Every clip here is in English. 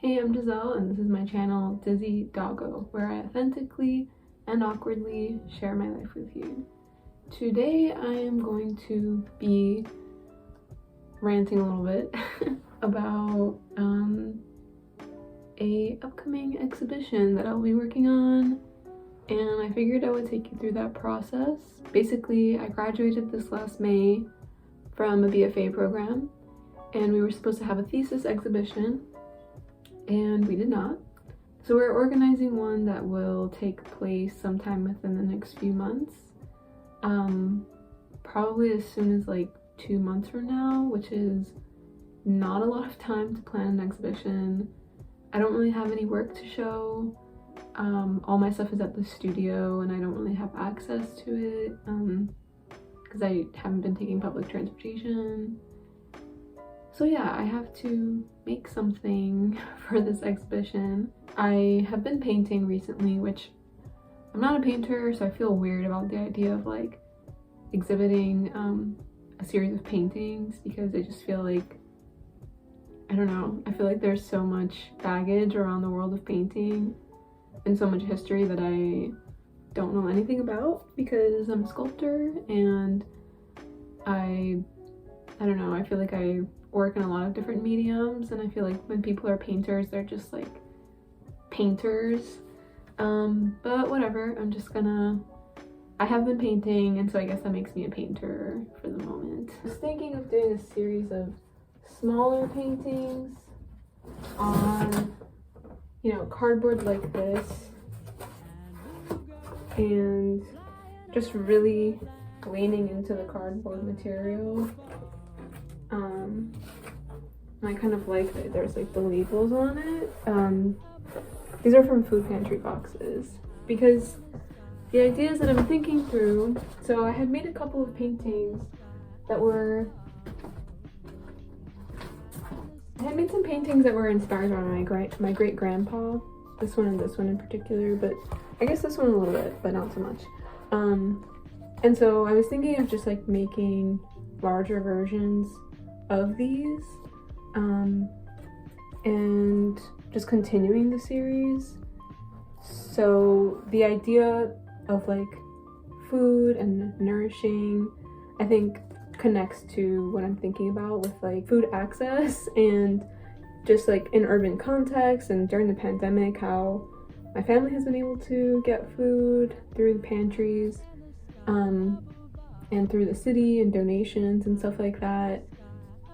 Hey, I'm Giselle, and this is my channel, Dizzy Doggo, where I authentically and awkwardly share my life with you. Today, I am going to be ranting a little bit about a upcoming exhibition that I'll be working on, and I figured I would take you through that process. Basically, I graduated this last May from a BFA program, and we were supposed to have a thesis exhibition, and we did not. So we're organizing one that will take place sometime within the next few months. Probably as soon as like 2 months from now, which is not a lot of time to plan an exhibition. I don't really have any work to show. All my stuff is at the studio and I don't really have access to it because I haven't been taking public transportation. So yeah, I have to make something for this exhibition. I have been painting recently, which I'm not a painter, so I feel weird about the idea of like exhibiting a series of paintings, because I just feel like, I don't know, I feel like there's so much baggage around the world of painting and so much history that I don't know anything about, because I'm a sculptor and I don't know, I feel like I work in a lot of different mediums, and I feel like when people are painters, they're just like painters. But whatever, I have been painting, and so I guess that makes me a painter for the moment. I was thinking of doing a series of smaller paintings on, you know, cardboard like this, and just really leaning into the cardboard material. I kind of like that there's like the labels on it. These are from food pantry boxes, because the ideas that I'm thinking through, so I had made a couple of paintings that were, I had made some paintings that were inspired by my great grandpa, this one and this one in particular, but I guess this one a little bit, but not so much. And so I was thinking of just like making larger versions of these, and just continuing the series. So the idea of like food and nourishing, I think, connects to what I'm thinking about with like food access, and just like in urban context and during the pandemic, how my family has been able to get food through the pantries, and through the city and donations and stuff like that.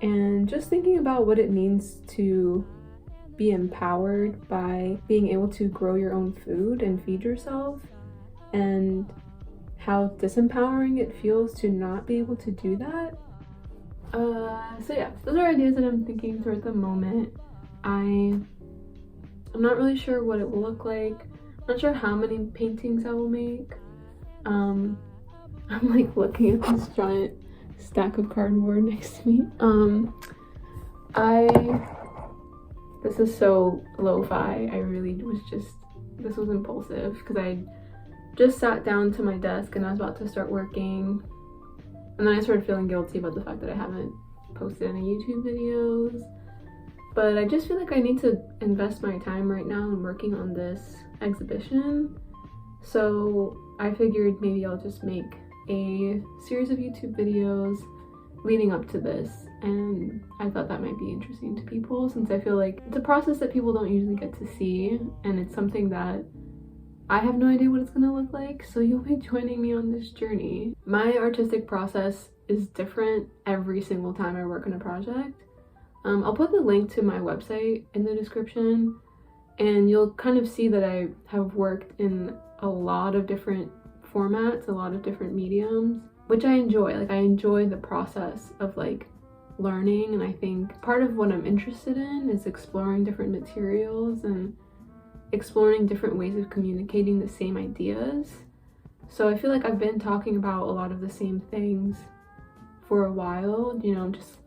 And just thinking about what it means to be empowered by being able to grow your own food and feed yourself, and how disempowering it feels to not be able to do that. So yeah, those are ideas that I'm thinking through at the moment. I'm not really sure what it will look like. I'm not sure how many paintings I will make. I'm like looking at this giant stack of cardboard next to me. This is so lo-fi. I really was this was impulsive, because I just sat down to my desk and I was about to start working, and then I started feeling guilty about the fact that I haven't posted any YouTube videos. But I just feel like I need to invest my time right now in working on this exhibition. So I figured maybe I'll just make a series of YouTube videos leading up to this, and I thought that might be interesting to people, since I feel like it's a process that people don't usually get to see, and it's something that I have no idea what it's gonna look like, so you'll be joining me on this journey. My artistic process is different every single time I work on a project. I'll put the link to my website in the description, and you'll kind of see that I have worked in a lot of different formats, a lot of different mediums, which I enjoy. Like, I enjoy the process of like learning, and I think part of what I'm interested in is exploring different materials and exploring different ways of communicating the same ideas. So I feel like I've been talking about a lot of the same things for a while, you know, just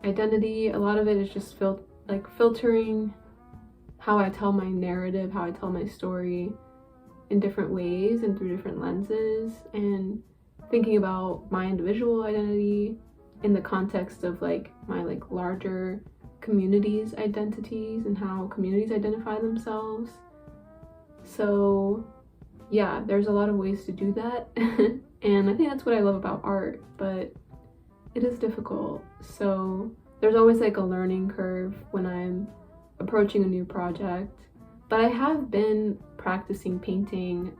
identity. A lot of it is just filtering how I tell my narrative, how I tell my story in different ways and through different lenses, and thinking about my individual identity in the context of like my like larger communities' identities and how communities identify themselves. So yeah, there's a lot of ways to do that. And I think that's what I love about art, but it is difficult. So there's always like a learning curve when I'm approaching a new project. But I have been practicing painting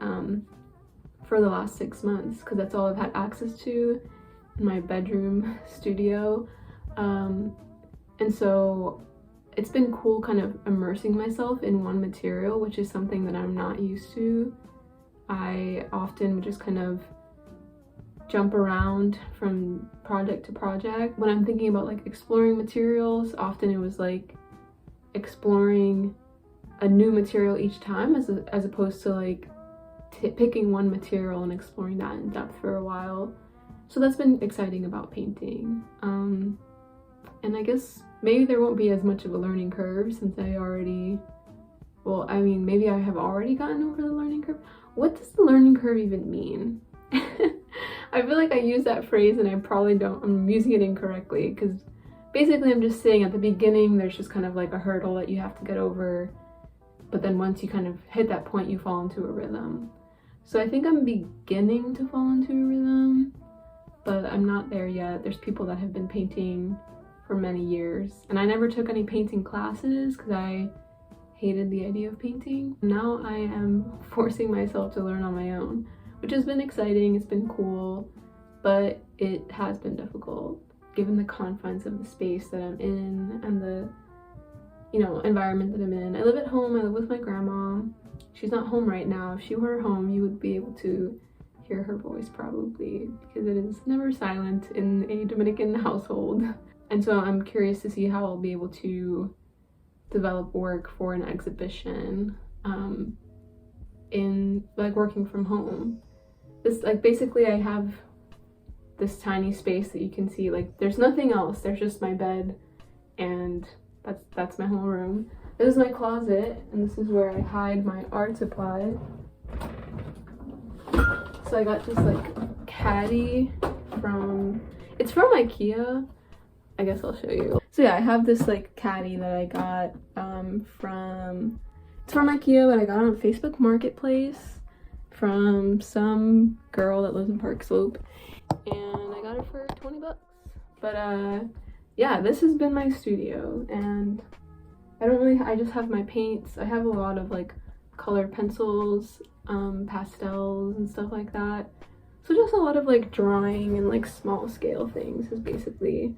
for the last 6 months because that's all I've had access to in my bedroom studio. And so it's been cool kind of immersing myself in one material, which is something that I'm not used to. I often just kind of jump around from project to project. When I'm thinking about like exploring materials, often it was like exploring a new material each time as opposed to like picking one material and exploring that in depth for a while. So that's been exciting about painting. And I guess maybe there won't be as much of a learning curve since maybe I have already gotten over the learning curve. What does the learning curve even mean? I feel like I use that phrase and I'm using it incorrectly, because basically I'm just saying at the beginning there's just kind of like a hurdle that you have to get over, but then once you kind of hit that point you fall into a rhythm. So I think I'm beginning to fall into a rhythm, but I'm not there yet. There's people that have been painting for many years, and I never took any painting classes because I hated the idea of painting. Now I am forcing myself to learn on my own, which has been exciting. It's been cool, but it has been difficult given the confines of the space that I'm in and the environment that I'm in. I live at home. I live with my grandma. She's not home right now. If she were home, you would be able to hear her voice probably, because it is never silent in a Dominican household. And so I'm curious to see how I'll be able to develop work for an exhibition in like working from home. This like basically I have this tiny space that you can see, like there's nothing else, there's just my bed, and that's my whole room. This is my closet, and this is where I hide my art supply. So I got this like caddy it's from IKEA. I guess I'll show you. So yeah, I have this like caddy that I got it's from IKEA, but I got it on Facebook Marketplace from some girl that lives in Park Slope, and I got it for 20 bucks. But yeah, this has been my studio, and I just have my paints. I have a lot of like colored pencils, pastels and stuff like that. So just a lot of like drawing and like small scale things is basically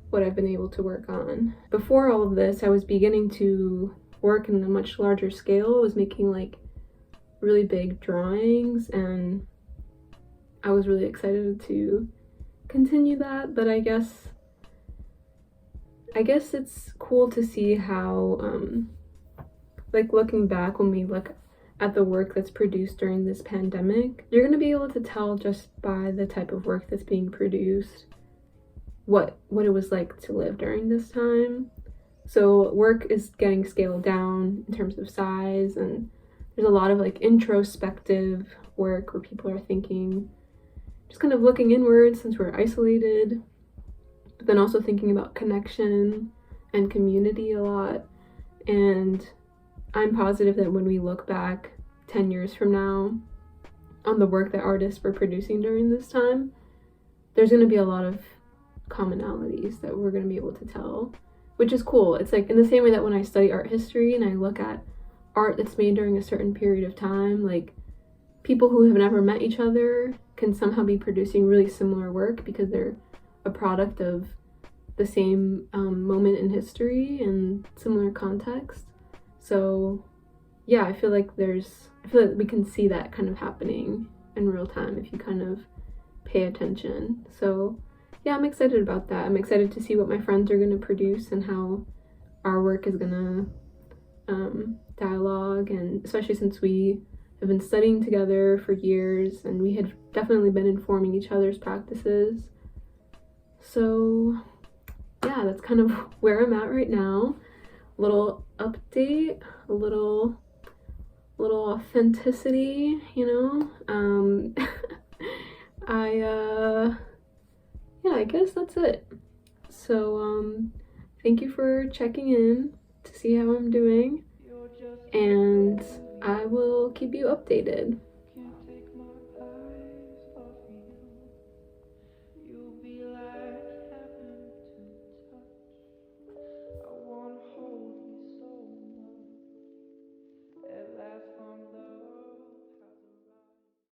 what I've been able to work on. Before all of this, I was beginning to work in a much larger scale. I was making like really big drawings, and I was really excited to continue that. But I guess it's cool to see how like looking back, when we look at the work that's produced during this pandemic, you're going to be able to tell just by the type of work that's being produced what it was like to live during this time. So work is getting scaled down in terms of size, and there's a lot of like introspective work where people are thinking, just kind of looking inward since we're isolated, but then also thinking about connection and community a lot. And I'm positive that when we look back 10 years from now on the work that artists were producing during this time, there's going to be a lot of commonalities that we're going to be able to tell, which is cool. It's like in the same way that when I study art history and I look at art that's made during a certain period of time, like people who have never met each other can somehow be producing really similar work because they're a product of the same moment in history and similar context. So yeah, I feel like we can see that kind of happening in real time if you kind of pay attention. So yeah, I'm excited about that. I'm excited to see what my friends are going to produce and how our work is going to dialogue, and especially since we have been studying together for years and we had definitely been informing each other's practices. So yeah, that's kind of where I'm at right now. A little update, a little authenticity, I guess that's it. So thank you for checking in to see how I'm doing, and I will keep you updated.